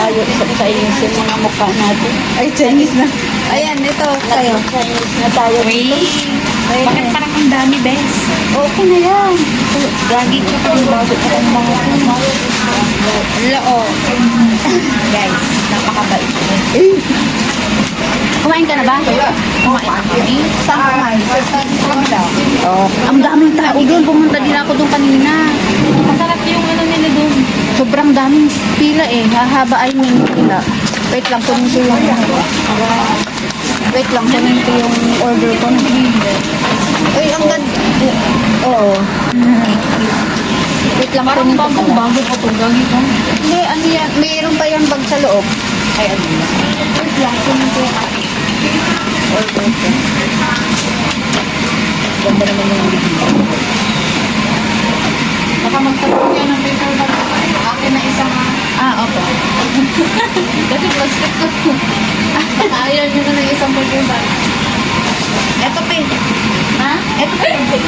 tayo sa Chinese yung mga mukha natin. Ay, Chinese na. Ayan, ito, kayo. Chinese na tayo dito. Ayun. Bakit parang ang dami, bes? Okay na yan. Lagi ko pa yung bago ko ang mga Loo. Guys, napakabait ko. Kumain ka na ba? Kumain na kami. Saan kumain? Oh, ang daming tao doon. Pumunta din ako doon kanina. Masarap yung ano nila doon. Sobrang daming pila eh. Hahaba ay yung pila. Wait lang, kunin ko yung Wait lang, kunin ko yung order ko. Uy, ang ganda. Oo. Wait lang, Parang kunin ko pala. bago pa ito. Gagi ko. Hindi, ano yan? Mayroon pa yung bag sa loob. Ay, ano na. Wait lang, kunin ko yung order ko. Ganda naman yung video. Baka magtapos yan ng paper bag. Akin na isang... Opo. Kasi plastic ko. Baka ayaw nyo na ng isang paper bag. Eto, pe. Ha? Eto, pe.